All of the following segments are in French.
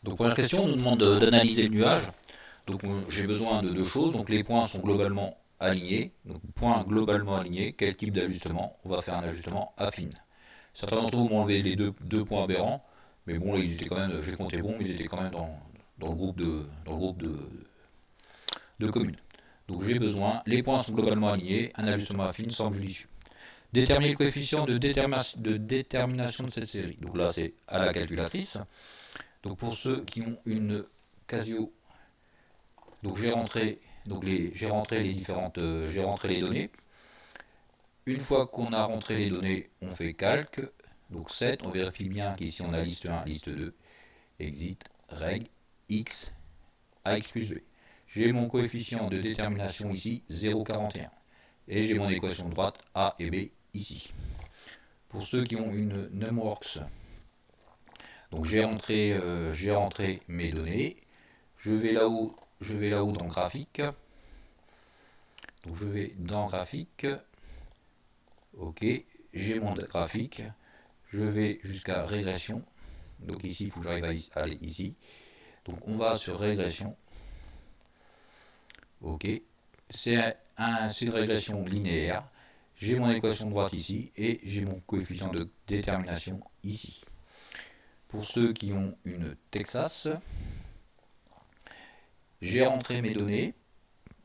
Donc première question, on nous demande d'analyser le nuage. Donc j'ai besoin de deux choses. Donc les points sont globalement alignés. Donc point globalement aligné, quel type d'ajustement? On va faire un ajustement affine. Certains d'entre vous m'ont enlevé les deux points aberrants, mais bon là ils étaient quand même, j'ai compté bon, mais ils étaient quand même dans le groupe de communes. Donc j'ai besoin, les points sont globalement alignés, un ajustement affine semble judicieux. Déterminer le coefficient de détermination de cette série. Donc là c'est à la calculatrice. Donc pour ceux qui ont une Casio, donc j'ai rentré les différentes, j'ai rentré les données. Une fois qu'on a rentré les données, on fait calque. Donc 7, on vérifie bien qu'ici on a liste 1, liste 2, exit, règle, x, ax plus b. J'ai mon coefficient de détermination ici, 0,41. Et j'ai mon équation de droite a et b ici. Pour ceux qui ont une NumWorks, donc j'ai rentré mes données. Je vais là-haut dans graphique. Donc je vais dans graphique. Ok, j'ai mon graphique. Je vais jusqu'à régression. Donc ici, il faut que j'arrive à aller ici. Donc on va sur régression. Ok, c'est une régression linéaire. J'ai mon équation de droite ici et j'ai mon coefficient de détermination ici. Pour ceux qui ont une Texas, j'ai rentré mes données.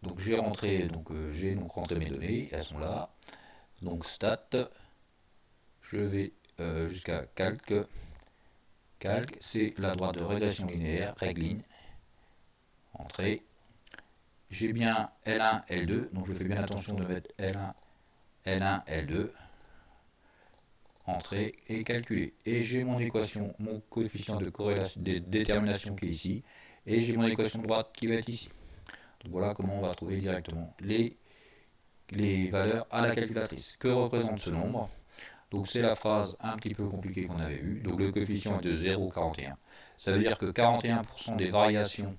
Donc j'ai rentré mes données, elles sont là. Donc stat, je vais jusqu'à calque. Calque, c'est la droite de régression linéaire, régline. Entrée. J'ai bien L1, L2, donc je fais bien attention de mettre L1, L1, L2. Entrée et calculer. Et j'ai mon équation, mon coefficient de corrélation, de détermination qui est ici. Et j'ai mon équation de droite qui va être ici. Donc voilà comment on va trouver directement les valeurs à la calculatrice. Que représente ce nombre? Donc c'est la phrase un petit peu compliquée qu'on avait vue. Donc le coefficient est de 0,41. Ça veut dire que 41% des variations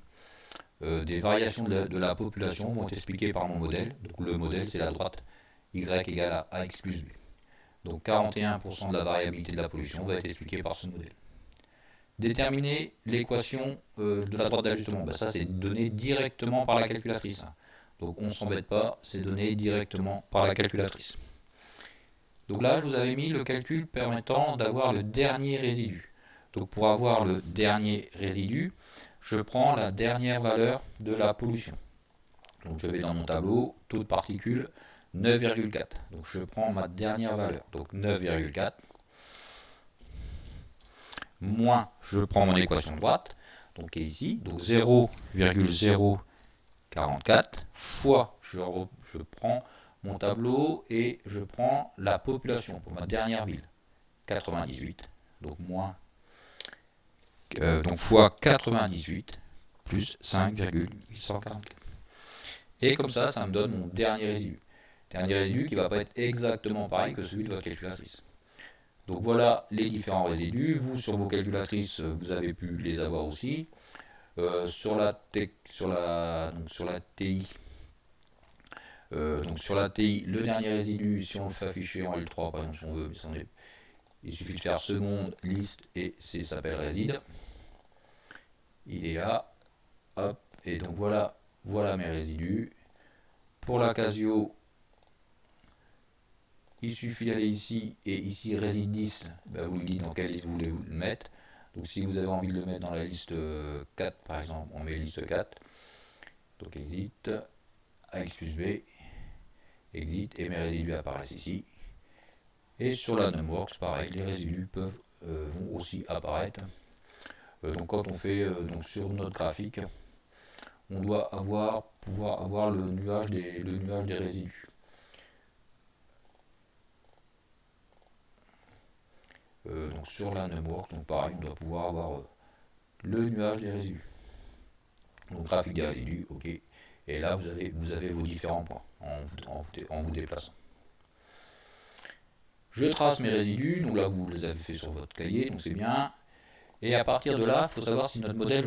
de la population vont être expliquées par mon modèle. Donc le modèle c'est la droite y égale à ax plus b. Donc 41% de la variabilité de la pollution va être expliquée par ce modèle. Déterminer l'équation de la droite d'ajustement. Ben ça c'est donné directement par la calculatrice. Donc on ne s'embête pas, c'est donné directement par la calculatrice. Donc là je vous avais mis le calcul permettant d'avoir le dernier résidu. Donc pour avoir le dernier résidu, je prends la dernière valeur de la pollution. Donc je vais dans mon tableau, taux de particules 9,4. Donc je prends ma dernière valeur. Donc 9,4 moins, je prends mon équation de droite, donc qui est ici, donc 0,044 fois, je prends mon tableau et je prends la population pour ma dernière ville, 98, donc moins, donc fois 98 plus 5,844. Et comme ça me donne mon dernier résidu. Dernier résidu qui ne va pas être exactement pareil que celui de votre calculatrice. Donc voilà les différents résidus. Vous, sur vos calculatrices, vous avez pu les avoir aussi. Sur la TI, le dernier résidu, si on le fait afficher en L3, par exemple, si on veut, il suffit de faire seconde, liste, et ça s'appelle réside. Il est là. Hop. Et donc voilà mes résidus. Pour la Casio, il suffit d'aller ici, et ici réside 10, ben vous lui dites dans quelle liste vous voulez le mettre. Donc si vous avez envie de le mettre dans la liste 4 par exemple, on met liste 4. Donc exit, ax plus b, exit, et mes résidus apparaissent ici. Et sur la NumWorks, pareil, les résidus vont aussi apparaître. Donc quand on fait donc sur notre graphique, on doit pouvoir avoir le nuage des résidus. Donc sur la NumWorks, donc pareil, on doit pouvoir avoir le nuage des résidus. Donc graphique des résidus, ok. Et là vous avez vos différents points en vous déplaçant. Je trace mes résidus, donc là vous les avez fait sur votre cahier, donc c'est bien. Et à partir de là, il faut savoir si notre modèle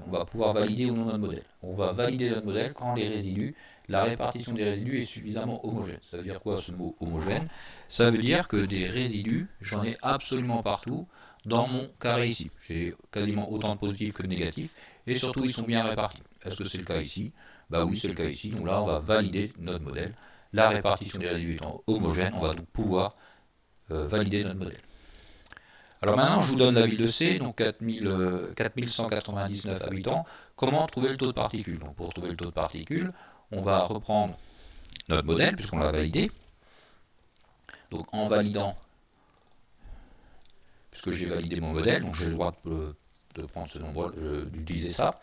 on va pouvoir valider ou non notre modèle. On va valider notre modèle quand la répartition des résidus est suffisamment homogène. Ça veut dire quoi ce mot homogène? Ça veut dire que des résidus, j'en ai absolument partout. dans mon carré ici. J'ai quasiment autant de positifs que de négatifs, et surtout ils sont bien répartis. Est-ce que c'est le cas ici? Bah oui, c'est le cas ici. Donc là, on va valider notre modèle. La répartition des résidus étant homogène, on va donc pouvoir valider notre modèle. Alors maintenant, je vous donne la ville de C, donc 4199 habitants. Comment trouver le taux de particules? Donc pour trouver le taux de particules, on va reprendre notre modèle, puisqu'on l'a validé. Donc en validant, puisque j'ai validé mon modèle, donc j'ai le droit de prendre ce nombre, d'utiliser ça.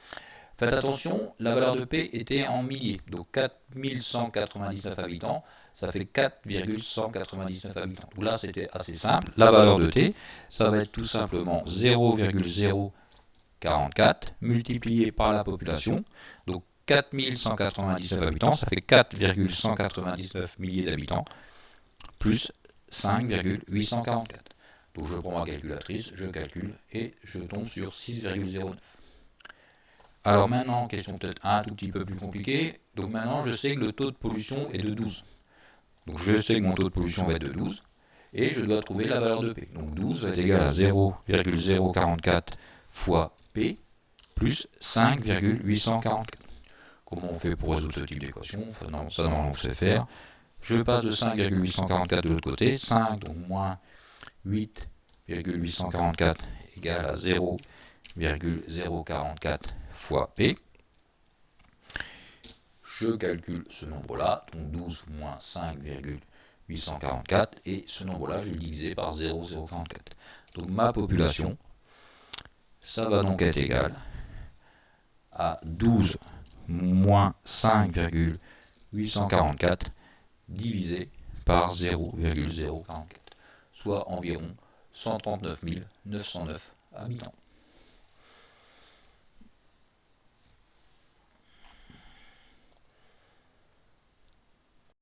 Faites attention, la valeur de P était en milliers, donc 4199 habitants, ça fait 4,199 habitants. Donc là, c'était assez simple. La valeur de T, ça va être tout simplement 0,044 multiplié par la population. Donc 4199 habitants, ça fait 4,199 milliers d'habitants, plus 5,844. Donc je prends ma calculatrice, je calcule et je tombe sur 6,09. Alors maintenant, question peut-être un tout petit peu plus compliquée. Donc maintenant, je sais que le taux de pollution est de 12. Donc je sais que mon taux de pollution va être de 12. Et je dois trouver la valeur de P. Donc 12 va être égal à 0,044 fois P plus 5,844. Comment on fait pour résoudre ce type d'équation? Ça, normalement, on sait faire. Je passe de 5,844 de l'autre côté. 5, donc moins 8,844 égale à 0,044 fois P. Je calcule ce nombre-là, donc 12 moins 5,844, et ce nombre-là, je vais le diviser par 0,044. Donc ma population, ça va donc être égal à 12 moins 5,844 divisé par 0,044, soit environ 139 909 habitants.